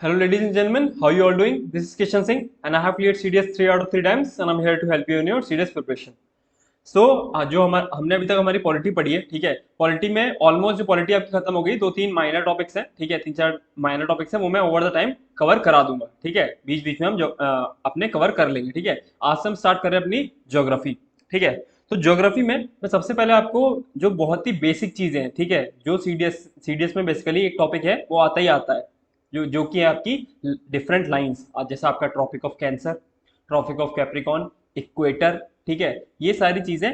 Hello, ladies and gentlemen. How you all doing? This is Kishan Singh, and I have cleared CDS 3 out of 3 times, and I'm here to help you in your CDS preparation. So, जो हमने अभी तक हमारी polity पढ़ी है, ठीक है। Polity में ऑलमोस्ट जो पॉलिटी आपकी खत्म हो गई, 2-3 माइनर टॉपिक्स हैं, ठीक है। 3-4 माइनर टॉपिक्स हैं, वो मैं ओवर द टाइम कवर करा दूंगा, ठीक है। बीच बीच में हम जो अपने कवर कर लेंगे, ठीक है। आज से हम स्टार्ट कर रहे हैं अपनी ज्योग्राफी, ठीक है। तो ज्योग्राफी में मैं सबसे पहले आपको जो बहुत ही बेसिक चीजें हैं, ठीक है, जो सीडीएस में बेसिकली एक टॉपिक है वो आता ही आता है, जो कि है आपकी डिफरेंट लाइंस, जैसा आपका Tropic of Cancer, Tropic of Capricorn, equator, ठीक है। ये सारी चीजें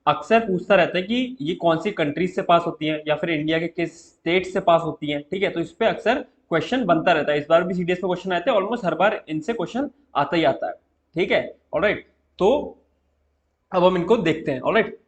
अक्सर पूछता रहता है कि ये कौन सी कंट्रीज से पास होती हैं या फिर इंडिया के किस स्टेट से पास होती हैं, ठीक है। तो इस पे अक्सर क्वेश्चन बनता रहता है। इस बार भी सीडीएस में क्वेश्चन आए थे, ऑलमोस्ट हर बार इनसे क्वेश्चन आता ही आता है, ठीक है। ऑलराइट, तो अब हम इनको देखते हैं। ऑलराइट,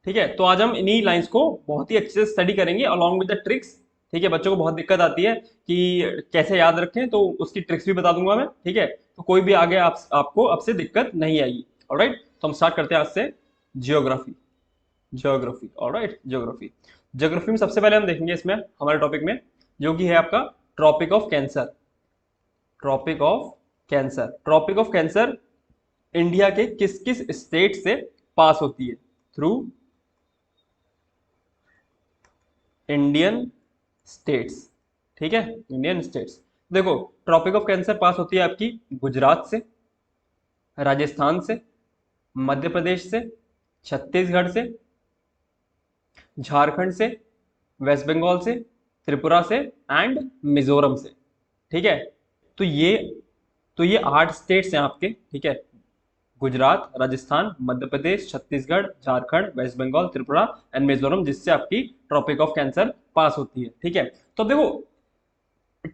ठीक है। तो आज हम इन्हीं लाइंस को बहुत ही अच्छे से स्टडी करेंगे अलॉन्ग विद द ट्रिक्स, ठीक है। बच्चों को बहुत दिक्कत आती है कि कैसे याद रखें, तो उसकी ट्रिक्स भी बता दूंगा मैं, ठीक है। तो कोई भी आगे आपको अब से दिक्कत नहीं आएगी। ऑलराइट, तो हम स्टार्ट करते हैं आज से geography. Geography, alright, geography. Geography में सबसे पहले हम देखेंगे इसमें हमारे टॉपिक में, जो कि है आपका Tropic of Cancer. Tropic of Cancer, Tropic of Cancer India के किस किस स्टेट से पास होती है? थ्रू इंडियन स्टेट्स, ठीक है, इंडियन स्टेट्स। देखो, ट्रॉपिक ऑफ कैंसर पास होती है आपकी गुजरात से, राजस्थान से, मध्य प्रदेश से, छत्तीसगढ़ से, झारखंड से, वेस्ट बंगाल से, त्रिपुरा से एंड मिजोरम से, ठीक है। तो ये तो ये 8 स्टेट्स हैं आपके, ठीक है। गुजरात, राजस्थान, मध्य प्रदेश, छत्तीसगढ़, झारखंड, वेस्ट बंगाल, त्रिपुरा एंड मिजोरम, जिससे आपकी ट्रॉपिक ऑफ कैंसर पास होती है, ठीक है। तो देखो,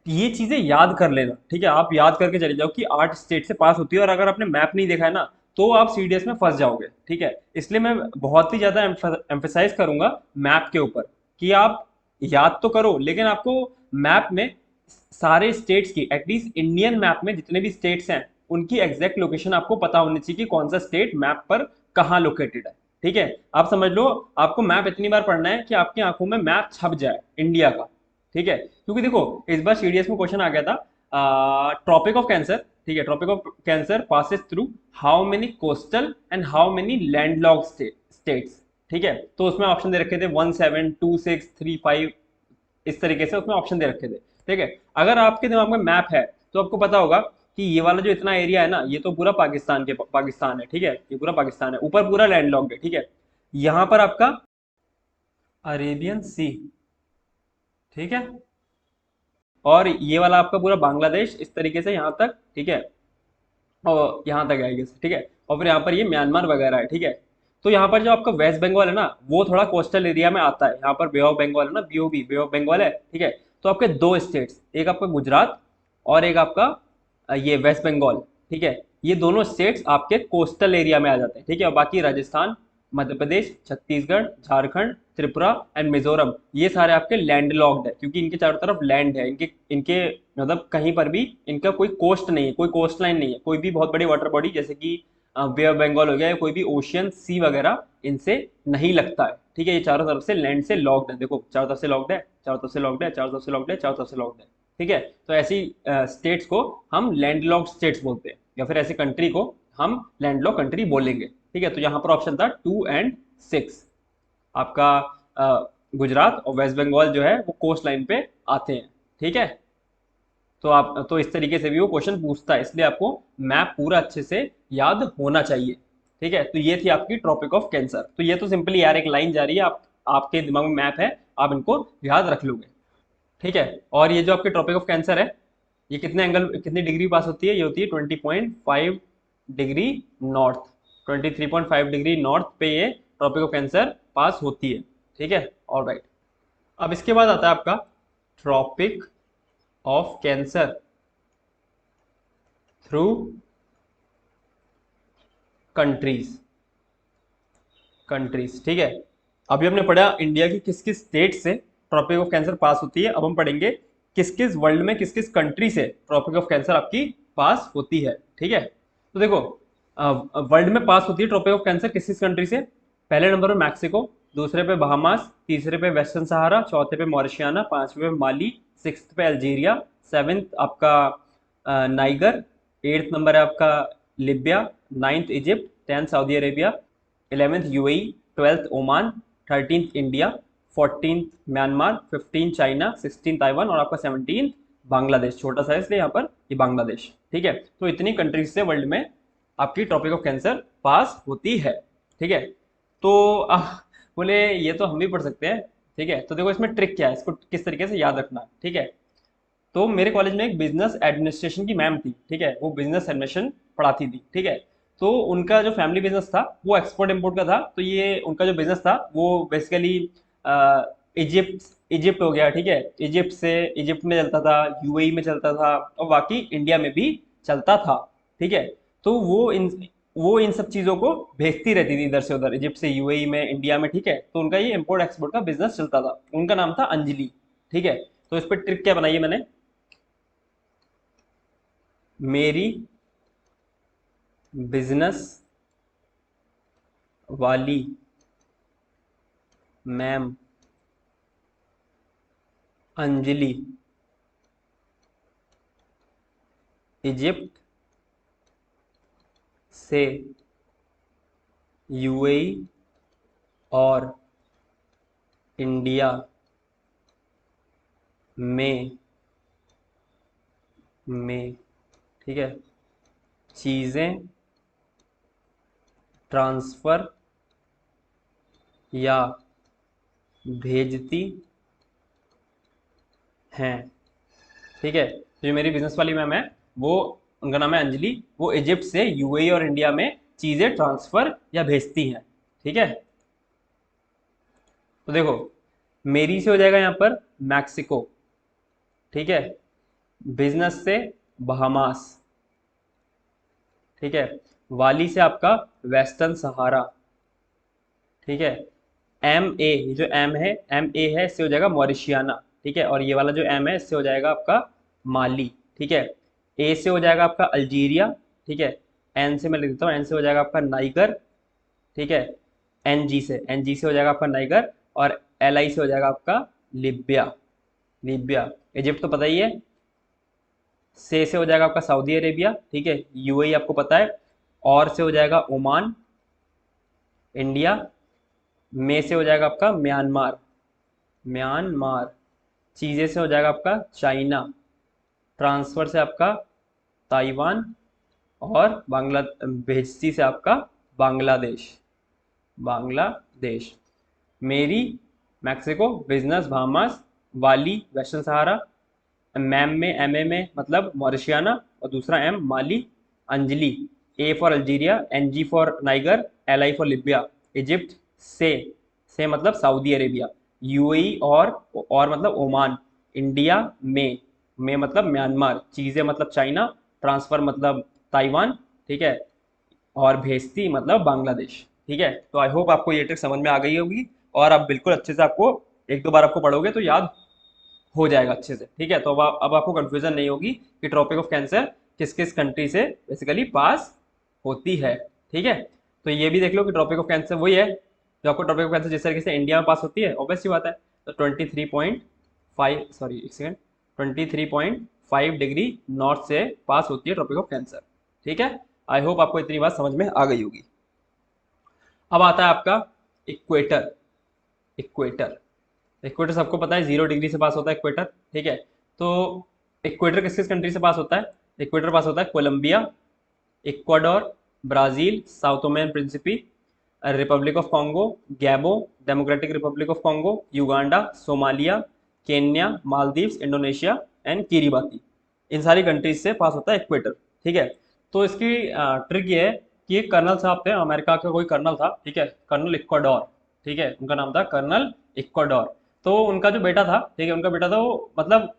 ये चीजें याद कर लेना, ठीक है। आप याद करके चले जाओ कि 8 स्टेट से पास होती है, और अगर आपने मैप नहीं देखा है ना, तो आप सीडीएस में फंस जाओगे, ठीक है। इसलिए मैं बहुत ही ज्यादा एम्फेसाइज करूंगा मैप के ऊपर कि आप याद तो करो, लेकिन आपको मैप में सारे स्टेट्स की, एटलीस्ट इंडियन मैप में जितने भी स्टेट्स हैं, उनकी एग्जैक्ट लोकेशन आपको पता होनी चाहिए कि कौन सा स्टेट मैप पर कहाँ लोकेटेड है, ठीक है। आप समझ लो, आपको मैप इतनी बार पढ़ना है कि आपकी आंखों में मैप छप जाए इंडिया का, ठीक है। क्योंकि देखो, इस बार सीडीएस में क्वेश्चन आ गया था, ट्रॉपिक ऑफ कैंसर, ठीक है। Tropic of Cancer passes through how many coastal and how many landlock states, ठीक है। तो उसमें ऑप्शन दे रखे थे 1, 7, 2, 6, 3, 5, इस तरीके से उसमें ऑप्शन दे रखे थे, ठीक है। अगर आपके दिमाग में मैप है तो आपको पता होगा कि ये वाला जो इतना एरिया है ना, ये तो पूरा पाकिस्तान है, ठीक है। ये पूरा पाकिस्तान है, ऊपर पूरा लैंडलॉक्ड है, ठीक है। यहाँ पर आपका अरेबियन सी, ठीक है। और ये वाला आपका पूरा बांग्लादेश इस तरीके से यहाँ तक, ठीक है, और यहाँ तक आएगी, ठीक है। और फिर यहाँ पर ये म्यांमार वगैरह है, ठीक है। तो यहाँ पर जो आपका वेस्ट बंगाल है ना, वो थोड़ा कोस्टल एरिया में आता है। यहाँ पर बे ऑफ बंगाल है ना, बीओबी, बे ऑफ बंगाल है, ठीक है। तो आपके 2 स्टेट्स, एक आपका गुजरात और एक आपका ये वेस्ट बंगाल, ठीक है। ये दोनों स्टेट्स आपके कोस्टल एरिया में आ जाते हैं, ठीक है। और बाकी राजस्थान, मध्य प्रदेश, छत्तीसगढ़, झारखंड, त्रिपुरा एंड मिजोरम, ये सारे आपके लैंड लॉक्ड है, क्योंकि इनके चारों तरफ लैंड है। इनके इनके मतलब कहीं पर भी इनका कोई कोस्ट नहीं है, कोई कोस्ट लाइन नहीं है, कोई भी बहुत बड़ी वाटर बॉडी जैसे कि बे ऑफ बंगाल हो गया या कोई भी ओशियन सी वगैरह इनसे नहीं लगता है, ठीक है। ये चारों तरफ से लैंड से लॉक्ड है। देखो, चारों तरफ से लॉक्ड है, चारों तरफ से लॉक्ड है, चारों तरफ से लॉक्ड है, चारों तरफ से लॉक्ड है, ठीक है। तो ऐसी स्टेट्स को हम लैंडलॉक्ड स्टेट्स बोलते हैं, या फिर ऐसी कंट्री को हम लैंडलॉक कंट्री बोलेंगे, ठीक है। तो यहाँ पर ऑप्शन था 2 एंड 6, आपका गुजरात और वेस्ट बंगाल जो है वो कोस्ट लाइन पे आते हैं, ठीक है। तो इस तरीके से भी वो क्वेश्चन पूछता है, इसलिए आपको मैप पूरा अच्छे से याद होना चाहिए, ठीक है। तो ये थी आपकी ट्रॉपिक ऑफ कैंसर। तो ये तो सिंपली यार एक लाइन जा रही है, आपके दिमाग में मैप है, आप इनको याद रख लोगे, ठीक है। और ये जो आपके ट्रॉपिक ऑफ कैंसर है, ये कितनी डिग्री पास होती है? ये होती है 20.5 डिग्री नॉर्थ, 23.5 डिग्री नॉर्थ पे ये ट्रॉपिक ऑफ कैंसर पास होती है, ठीक है। ऑलराइट, अब इसके बाद आता है आपका Tropic of Cancer through countries. Countries, ठीक है। अभी हमने पढ़ा इंडिया की किस किस स्टेट से ट्रॉपिक ऑफ कैंसर पास होती है, अब हम पढ़ेंगे किस किस वर्ल्ड में किस किस कंट्री से ट्रॉपिक ऑफ कैंसर आपकी पास होती है, ठीक है। तो देखो, वर्ल्ड में पास होती है ट्रॉपिक ऑफ कैंसर किस किस कंट्री से? पहले नंबर पे मैक्सिको, दूसरे पे बहामास, तीसरे पे वेस्टर्न सहारा, चौथे पे मॉरिशियाना, पांचवे पे माली, सिक्स्थ पे अल्जीरिया, सेवेंथ आपका नाइगर, एट्थ नंबर है आपका Libya, ninth Egypt, tenth Saudi Arabia, 11th UAE, 12th Oman, 13th India, 14th Myanmar, 15 China, 16 Taiwan और आपका 17 बांग्लादेश। छोटा सा है इसलिए यहाँ पर ये बांग्लादेश। ठीक है, तो इतनी कंट्रीज से वर्ल्ड में आपकी ट्रॉपिक ऑफ कैंसर पास होती है। ठीक है, तो बोले ये तो हम भी पढ़ सकते हैं। ठीक है, तो देखो इसमें ट्रिक क्या है, इसको किस तरीके से याद रखना। ठीक है, तो मेरे कॉलेज में एक बिजनेस एडमिनिस्ट्रेशन की मैम थी। ठीक है, वो बिजनेस एडमिनिस्ट्रेशन पढ़ाती थी। ठीक है, तो उनका जो फैमिली बिजनेस था वो एक्सपोर्ट इम्पोर्ट का था। तो ये उनका जो बिजनेस था वो बेसिकली इजिप्ट इजिप्ट हो गया। ठीक है, इजिप्ट में चलता था, यूएई में चलता था और बाकी इंडिया में भी चलता था। ठीक है, तो वो इन सब चीज़ों को भेजती रहती थी इधर से उधर, इजिप्ट से यूएई में, इंडिया में। ठीक है, तो उनका ये इम्पोर्ट एक्सपोर्ट का बिजनेस चलता था। उनका नाम था अंजलि। ठीक है, तो इस पर ट्रिक क्या बनाई है मैंने, मेरी बिजनेस वाली मैम अंजलि इजिप्ट से यूएई और इंडिया में ठीक है चीज़ें ट्रांसफ़र या भेजती हैं। ठीक है, तो जो मेरी बिजनेस वाली मैम है वो, उनका नाम है अंजलि, वो इजिप्ट से यूएई और इंडिया में चीज़ें ट्रांसफ़र या भेजती हैं। ठीक है, तो देखो मेरी से हो जाएगा यहाँ पर मैक्सिको। ठीक है, बिजनेस से बहामास। ठीक है, वाली से आपका वेस्टर्न सहारा। ठीक है, एम ए, जो एम है, एम ए है, इससे हो जाएगा मॉरिशियाना। ठीक है, और ये वाला जो एम है इससे हो जाएगा आपका माली। ठीक है, ए से हो जाएगा आपका अल्जीरिया। ठीक है, एन से मैं लिख देता हूँ, एन से हो जाएगा आपका नाइगर। ठीक है, एन जी से हो जाएगा आपका नाइगर, और एल आई से हो जाएगा आपका लिबिया। लिबिया, इजिप्ट तो पता ही है। से हो जाएगा आपका सऊदी अरेबिया। ठीक है, यूएई आपको पता है। और से हो जाएगा ओमान, इंडिया। में से हो जाएगा आपका म्यांमार, म्यांमार। चीज़ें से हो जाएगा आपका चाइना। ट्रांसफ़र से आपका ताइवान। और भेजती से आपका बांग्लादेश, बांग्लादेश। मेरी मैक्सिको, बिजनेस बहामास, वाली वेस्टर्न सहारा, मैम में एम ए में मतलब मॉरिशियाना, और दूसरा M Mali, Anjali A for Algeria, N G for Niger, L I for Libya, Egypt से मतलब सऊदी अरेबिया, यूएई और मतलब ओमान, इंडिया में मतलब म्यांमार, चीज़ें मतलब चाइना, ट्रांसफ़र मतलब ताइवान। ठीक है, और भेजती मतलब बांग्लादेश। ठीक है, तो आई होप आपको ये ट्रिक समझ में आ गई होगी, और आप बिल्कुल अच्छे से, आपको एक दो बार आपको पढ़ोगे तो याद हो जाएगा अच्छे से। ठीक है, तो अब आपको कंफ्यूजन नहीं होगी कि ट्रॉपिक ऑफ कैंसर किस किस कंट्री से बेसिकली पास होती है। ठीक है, तो ये भी देख लो कि ट्रॉपिक ऑफ कैंसर वही है जो आपको ट्रॉपिक ऑफ कैंसर जिस तरीके से इंडिया में पास होती है, ऑब्वियस सी बात है। तो 23.5 सॉरी एक सेकेंड 23.5 डिग्री नॉर्थ से पास होती है ट्रॉपिक ऑफ कैंसर। ठीक है, आई होप आपको इतनी बात समझ में आ गई होगी। अब आता है आपका इक्वेटर। इक्वेटर इक्वेटर सबको पता है 0 डिग्री से पास होता है इक्वेटर। ठीक है, तो इक्वेटर किस किस कंट्री से पास होता है, इक्वेटर पास होता है Colombia, Ecuador, Brazil, Sao Tome Principe, Republic of Congo, Gabon, Democratic Republic of Congo, Uganda, Somalia, Kenya, Maldives, Indonesia and Kiribati. इन सारी कंट्रीज से पास होता है इक्वेटर। ठीक है, तो इसकी ट्रिक ये है कि एक कर्नल साहब थे, अमेरिका का कोई कर्नल था। ठीक है, कर्नल इक्वाडोर। ठीक है, उनका नाम था कर्नल इक्वाडोर। तो उनका जो बेटा था, ठीक है, उनका बेटा था वो मतलब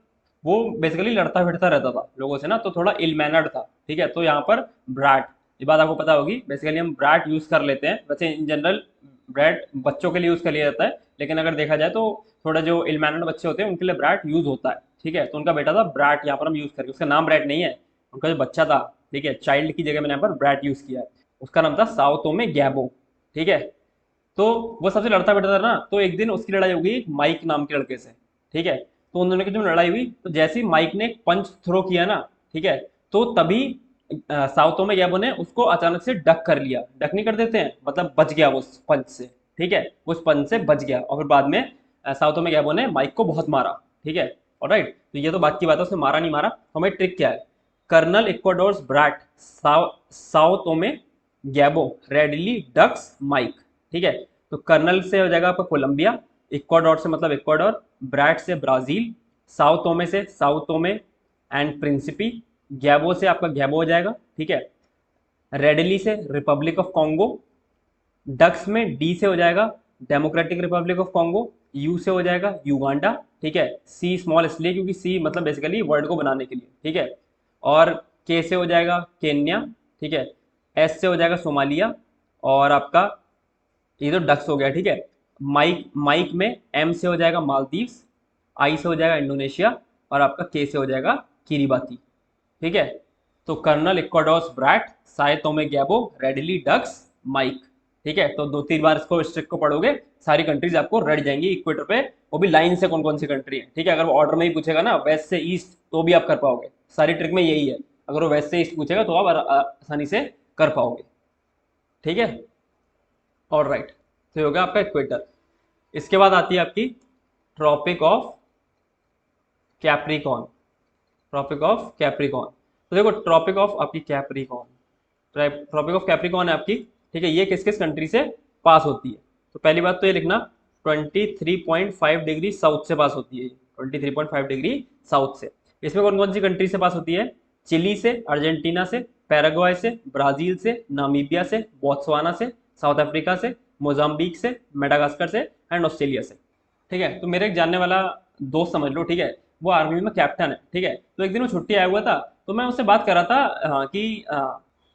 वो बेसिकली लड़ता भिड़ता रहता था लोगों से ना, तो थोड़ा इल मैनर्ड था। ठीक है, तो यहाँ पर ब्रैट, ये बात आपको पता होगी, बेसिकली हम ब्रैट यूज़ कर लेते हैं। वैसे इन जनरल ब्रैट बच्चों के लिए यूज़ कर लिया जाता है, लेकिन अगर देखा जाए तो थोड़ा जो इल मैनर्ड बच्चे होते हैं उनके लिए ब्रैट यूज़ होता है। ठीक है, तो उनका बेटा था ब्रैट, यहाँ पर हम यूज़ करके, उसका नाम ब्रैट नहीं है, उनका जो बच्चा था, ठीक है, चाइल्ड की जगह मैंने यहाँ पर ब्रैट यूज़ किया है। उसका नाम था साओ तोमे गैबो। ठीक है, तो वो सबसे लड़ता बैठा था ना, तो एक दिन उसकी लड़ाई होगी माइक नाम के लड़के से। ठीक है, तो उन दोनों की जब लड़ाई हुई तो जैसे ही माइक ने एक पंच थ्रो किया ना, ठीक है, तो तभी साउथ में गैबो ने उसको अचानक से डक कर लिया। डक नहीं कर देते हैं, मतलब बच गया वो उस पंच से, ठीक है, वो उस पंच से बच गया और फिर बाद में साउथ में गैबो ने माइक को बहुत मारा, ठीक है। ऑलराइट, तो ये तो बात की बात है, उसने मारा नहीं मारा। तो हमारी ट्रिक क्या है, कर्नल इक्वाडोर्स ब्रैट साउथ में गैबो रेडली डक्स माइक, ठीक है। तो कर्नल से हो जाएगा आपका कोलंबिया, इक्वाडोर से मतलब इक्वाडोर, ब्रैट से ब्राजील, साउथ ओमे से साउथ ओमे एंड प्रिंसिपी, गैबो से आपका गैबो हो जाएगा, ठीक है। रेडली से रिपब्लिक ऑफ कॉन्गो, डक्स में डी से हो जाएगा democratic Republic of Congo, you से हो जाएगा युगांडा, ठीक है। सी स्मॉल इसलिए क्योंकि सी मतलब बेसिकली वर्ड को बनाने के लिए, ठीक है। और के से हो जाएगा केन्या, ठीक है। एस से हो जाएगा सोमालिया, और आपका ये तो डक्स हो गया, ठीक है। माइक माइक में एम से हो जाएगा मालदीव्स, आई से हो जाएगा इंडोनेशिया, और आपका के से हो जाएगा किरीबाती, ठीक है। तो कर्नल इक्वाडोस ब्रैट साय तोमे गैबो रेडली डक्स माइक, ठीक है। तो 2-3 बार इसको स्ट्रिक को पढ़ोगे, सारी कंट्रीज आपको रट जाएंगी इक्वेटर पे, वो भी लाइन से कौन कौन सी कंट्री है, ठीक है। अगर वो ऑर्डर में ही पूछेगा ना वेस्ट से ईस्ट तो भी आप कर पाओगे, सारी ट्रिक में यही है। अगर वो वेस्ट से ईस्ट पूछेगा तो आप आसानी से कर पाओगे, ठीक है। और राइट, तो ये हो गया आपका इक्वेटर। इसके बाद आती है आपकी Tropic of Capricorn, Tropic of Capricorn. तो देखो ट्रॉपिक ऑफ आपकी कैप्रिकॉन, ट्रॉपिक ऑफ कैप्रिकॉन है आपकी, ठीक है। ये किस किस कंट्री से पास होती है, तो पहली बात तो ये लिखना 23.5 डिग्री साउथ से पास होती है, 23.5 डिग्री साउथ से। इसमें कौन कौन सी कंट्री से पास होती है, चिली से, अर्जेंटीना से, पैराग्वाय से, ब्राजील से, नामीबिया से, बोत्सवाना से, साउथ अफ्रीका से, मोजाम्बिक से, मेडागास्कर से एंड ऑस्ट्रेलिया से, ठीक है। तो मेरे एक जानने वाला दोस्त समझ लो, ठीक है, वो आर्मी में कैप्टन है, ठीक है। तो एक दिन वो छुट्टी आया हुआ था, तो मैं उससे बात कर रहा था कि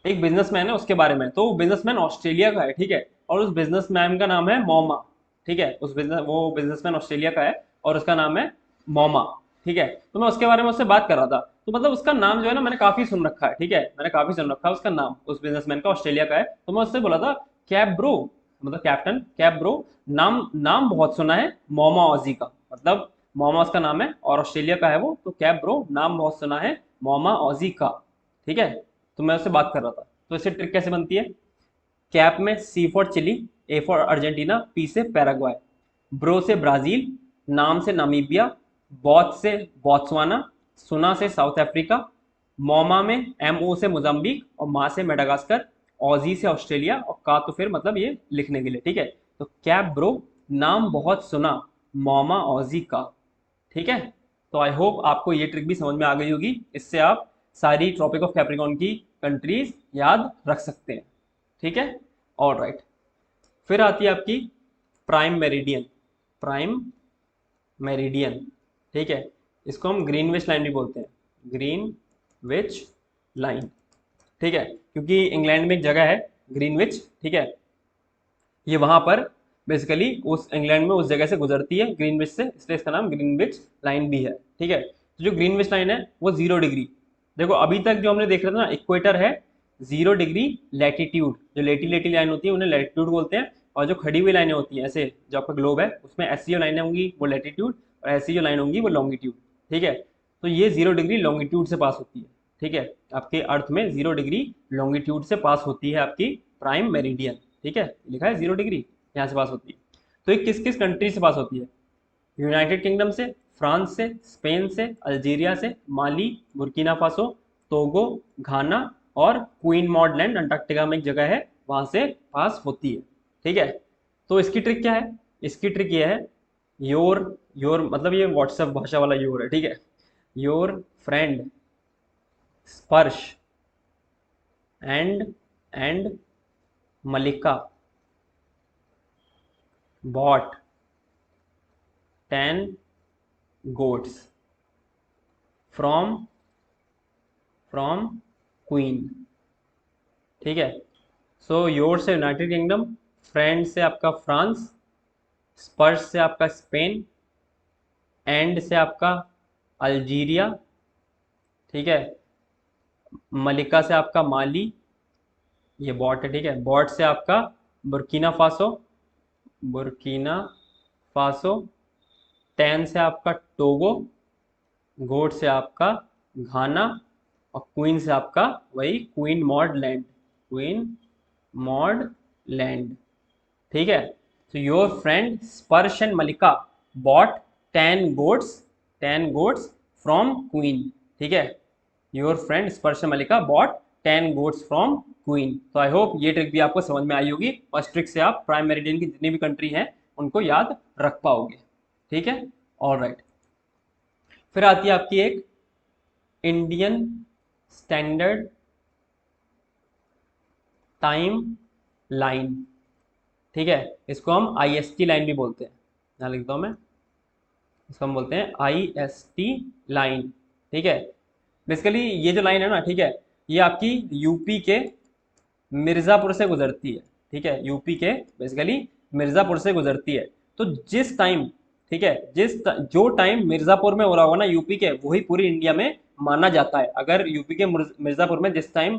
एक बिजनेसमैन है उसके बारे में। तो वो बिजनेसमैन ऑस्ट्रेलिया का है, ठीक है, और उस बिजनेसमैन का नाम है मोमा, ठीक है। वो बिजनेसमैन ऑस्ट्रेलिया का है और उसका नाम है मोमा, ठीक है। तो मैं उसके बारे में उससे बात कर रहा था, तो मतलब उसका नाम जो है ना मैंने काफी सुन रखा है, ठीक है, मैंने काफी सुन रखा है उसका नाम, उस बिजनेसमैन का ऑस्ट्रेलिया का है। तो मैं उससे बोला था कैप ब्रो, मतलब कैप्टन कैप ब्रो, नाम नाम बहुत सुना है मोमा ऑजी का, मतलब मोमा उसका नाम है और ऑस्ट्रेलिया का है वो, तो कैप ब्रो नाम बहुत सुना है मोमा ऑजी का, ठीक है। तो मैं उससे बात कर रहा था। तो इससे ट्रिक कैसे बनती है, कैप में C for Chile, A for Argentina, P से पैराग्वाय, ब्रो से ब्राजील, नाम से नामीबिया, बॉथ से बोत्सवाना, सुना से साउथ अफ्रीका, मोमा में एम ओ से मोजाम्बिक और मा से मेडागास्कर, ऑजी से ऑस्ट्रेलिया और का तो फिर मतलब ये लिखने के लिए, ठीक है। तो कैप ब्रो नाम बहुत सुना मोमा ऑजी का, ठीक है। तो आई होप आपको ये ट्रिक भी समझ में आ गई होगी, इससे आप सारी ट्रॉपिक ऑफ कैप्रिकॉन की कंट्रीज याद रख सकते हैं, ठीक है। ऑल राइट, फिर आती है आपकी प्राइम मेरिडियन, प्राइम मेरिडियन, ठीक है। इसको हम ग्रीनविच लाइन भी बोलते हैं, ग्रीनविच लाइन, ठीक है, क्योंकि इंग्लैंड में एक जगह है ग्रीनविच, ठीक है। ये वहां पर बेसिकली उस इंग्लैंड में उस जगह से गुजरती है ग्रीनविच से, इसलिए इसका नाम ग्रीनविच लाइन भी है, ठीक है। तो जो ग्रीनविच लाइन है वो 0 डिग्री, देखो अभी तक जो हमने देख रहा था ना इक्वेटर है 0 डिग्री लैटिट्यूड, जो लेटी लेटी लाइन होती है उन्हें लैटिट्यूड बोलते हैं, और जो खड़ी हुई लाइनें होती हैं ऐसे जो आपका ग्लोब है उसमें ऐसी जो लाइनें होंगी वो लैटिट्यूड, और ऐसी जो लाइन होंगी वो लॉन्गिट्यूड, ठीक है। तो ये 0 डिग्री लॉन्गिट्यूड से पास होती है, ठीक है। आपके अर्थ में 0 डिग्री लॉन्गिट्यूड से पास होती है आपकी प्राइम मेरिडियन, ठीक है, लिखा है 0 डिग्री यहाँ से पास होती है। तो ये किस किस कंट्री से पास होती है, यूनाइटेड किंगडम से, फ्रांस से, स्पेन से, अल्जीरिया से, माली, बुर्किना फासो, टोगो, घाना और क्वीन मॉड लैंड अंटार्कटिका में एक जगह है वहां से पास होती है, ठीक है। तो इसकी ट्रिक क्या है, इसकी ट्रिक ये है, योर योर मतलब ये व्हाट्सएप भाषा वाला योर है, ठीक है। Your friend Sparsh and Malika bought 10 goats from Queen, ठीक है। सो योर से यूनाइटेड किंगडम, फ्रेंड से आपका फ्रांस, स्पर्श से आपका स्पेन, एंड से आपका अल्जीरिया, ठीक है, मलिका से आपका माली, ये बॉट है, ठीक है, बॉट से आपका Burkina Faso, Burkina Faso, tan से आपका टोगो, गोट से आपका घाना, और क्वीन से आपका वही Queen Maud Land, Queen Maud Land. ठीक है, तो your friend Sparsh and Malika bought 10 goats from Queen. ठीक है, your friend Sparsh and Malika bought 10 goats from Queen. तो आई होप ये ट्रिक भी आपको समझ में आई होगी और इस ट्रिक से आप प्राइम मेरिडियन की जितनी भी कंट्री हैं उनको याद रख पाओगे। ठीक है, ऑलराइट। फिर आती है आपकी एक इंडियन स्टैंडर्ड टाइम लाइन। ठीक है, इसको हम IST लाइन भी बोलते हैं, यहाँ लिखता हूँ मैं, इसको हम बोलते हैं IST लाइन। ठीक है, बेसिकली ये जो लाइन है ना, ठीक है, ये आपकी यूपी के मिर्ज़ापुर से गुजरती है। ठीक है, यूपी के बेसिकली मिर्ज़ापुर से गुजरती है। तो जिस टाइम, ठीक है, जो टाइम मिर्ज़ापुर में हो रहा होगा ना यूपी के, वही पूरी इंडिया में माना जाता है। अगर यूपी के मिर्ज़ापुर में जिस टाइम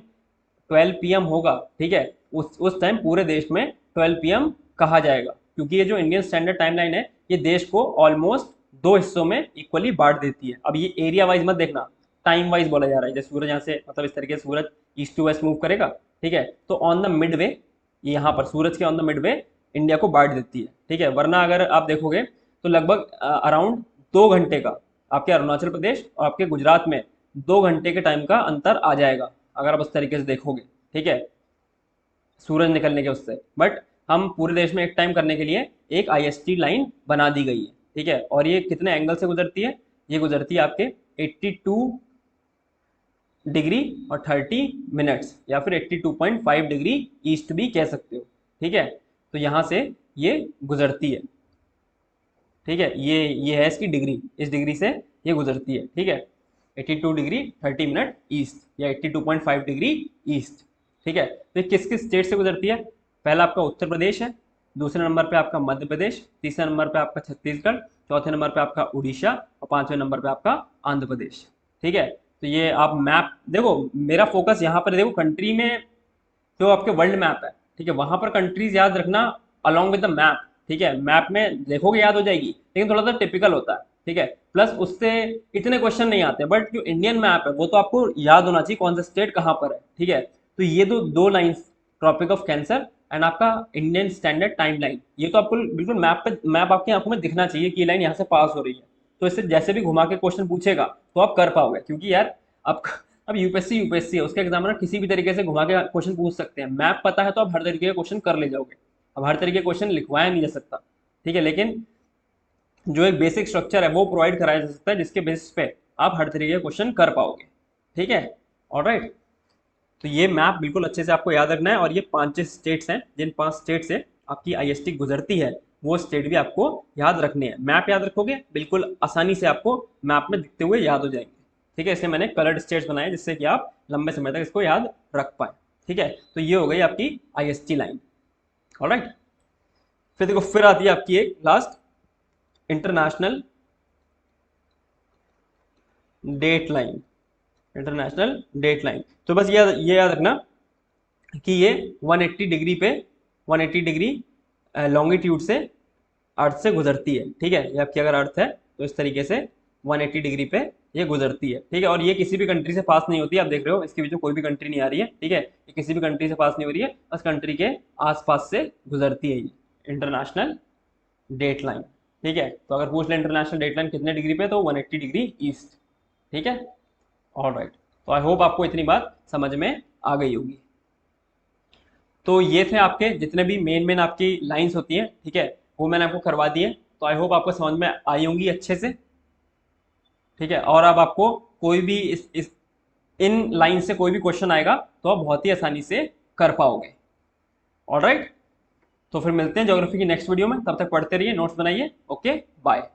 12 PM होगा, ठीक है, उस टाइम पूरे देश में 12 PM कहा जाएगा, क्योंकि ये जो इंडियन स्टैंडर्ड टाइमलाइन है ये देश को ऑलमोस्ट 2 हिस्सों में इक्वली बांट देती है। अब ये एरिया वाइज मत देखना, टाइम वाइज बोला जा रहा है। जैसे सूरज यहाँ से, मतलब इस तरीके से सूरज ईस्ट टू वेस्ट मूव करेगा, ठीक है, तो ऑन द मिड वे, यहाँ पर सूरज के on the mid way India को बांट देती है। ठीक है, वरना अगर आप देखोगे तो लगभग अराउंड 2 घंटे का आपके अरुणाचल प्रदेश और आपके गुजरात में 2 घंटे के टाइम का अंतर आ जाएगा, अगर आप उस तरीके से देखोगे। ठीक है, सूरज निकलने के उससे, बट हम पूरे देश में एक टाइम करने के लिए एक IST लाइन बना दी गई है। ठीक है, और ये कितने एंगल से गुजरती है? ये गुजरती है आपके 82 डिग्री और 30 मिनट्स, या फिर 82.5 डिग्री ईस्ट भी कह सकते हो। ठीक है, तो यहाँ से ये गुजरती है। ठीक है, ये है इसकी डिग्री, इस डिग्री से ये गुजरती है। ठीक है, 82 डिग्री 30 मिनट ईस्ट या 82.5 डिग्री ईस्ट। ठीक है, तो ये किस किस स्टेट से गुजरती है? पहला आपका उत्तर प्रदेश है, दूसरे नंबर पे आपका मध्य प्रदेश, तीसरे नंबर पे आपका छत्तीसगढ़, चौथे नंबर पे आपका उड़ीसा और पांचवें नंबर पे आपका आंध्र प्रदेश। ठीक है, तो ये आप मैप देखो, मेरा फोकस यहाँ पर देखो कंट्री में, जो आपके वर्ल्ड मैप है, ठीक है, वहां पर कंट्रीज याद रखना अलॉन्ग विद द मैप। ठीक है, मैप में देखोगे याद हो जाएगी, लेकिन थोड़ा सा टिपिकल होता है। ठीक है, प्लस उससे इतने क्वेश्चन नहीं आते, बट जो इंडियन मैप है वो तो आपको याद होना चाहिए कौन सा स्टेट कहाँ पर है। ठीक है, तो ये दो lines, Tropic of Cancer and आपका इंडियन स्टैंडर्ड टाइम लाइन, ये तो आपको बिल्कुल मैप आपकी आंखों में दिखना चाहिए कि ये लाइन यहाँ से पास हो रही है। तो इससे जैसे भी घुमा के क्वेश्चन पूछेगा तो आप कर पाओगे, क्योंकि यार अब यूपीएससी है, उसके एग्जामिनर किसी भी तरीके से घुमा के क्वेश्चन पूछ सकते हैं। मैप पता है तो आप हर तरीके के क्वेश्चन कर ले जाओगे। अब हर तरीके के क्वेश्चन लिखवाया नहीं जा सकता, ठीक है, लेकिन जो एक बेसिक स्ट्रक्चर है वो प्रोवाइड कराया जा सकता है, जिसके बेसिस पे आप हर तरीके के क्वेश्चन कर पाओगे। ठीक है, ऑलराइट। तो ये मैप बिल्कुल अच्छे से आपको याद रखना है, और ये 5 स्टेट्स हैं, जिन 5 स्टेट से आपकी IST गुजरती है वो स्टेट भी आपको याद रखने हैं। मैप याद रखोगे बिल्कुल आसानी से आपको मैप में दिखते हुए याद हो जाएंगे। ठीक है, इसलिए मैंने कलर्ड स्टेट्स बनाए जिससे कि आप लंबे समय तक इसको याद रख पाए। ठीक है, तो ये हो गई आपकी IST लाइन। ऑलराइट, फिर देखो, फिर आती है आपकी एक last international date line. International date line, तो बस ये याद रखना कि ये 180 डिग्री पे 180 डिग्री लॉन्गिट्यूड से अर्थ से गुजरती है। ठीक है, ये आपकी अगर अर्थ है तो इस तरीके से 180 डिग्री पे ये गुजरती है। ठीक है, और ये किसी भी कंट्री से पास नहीं होती, आप देख रहे हो इसके बीच में कोई भी कंट्री नहीं आ रही है। ठीक है, ये किसी भी कंट्री से पास नहीं हो रही है, बस कंट्री के आसपास से गुजरती है ये इंटरनेशनल डेट लाइन। ठीक है, तो अगर पूछ ले इंटरनेशनल डेट लाइन कितने डिग्री पे, तो 180 डिग्री ईस्ट। ठीक है, ऑलराइट। तो आई होप आपको इतनी बात समझ में आ गई होगी। तो ये थे आपके जितने भी मेन आपकी लाइंस होती हैं, ठीक है, वो मैंने आपको करवा दिए। तो आई होप आपको समझ में आई होंगी अच्छे से। ठीक है, और अब आपको कोई भी इस इन लाइन से कोई भी क्वेश्चन आएगा तो आप बहुत ही आसानी से कर पाओगे। ऑलराइट, तो फिर मिलते हैं ज्योग्राफी की नेक्स्ट वीडियो में, तब तक पढ़ते रहिए, नोट्स बनाइए। Okay, bye.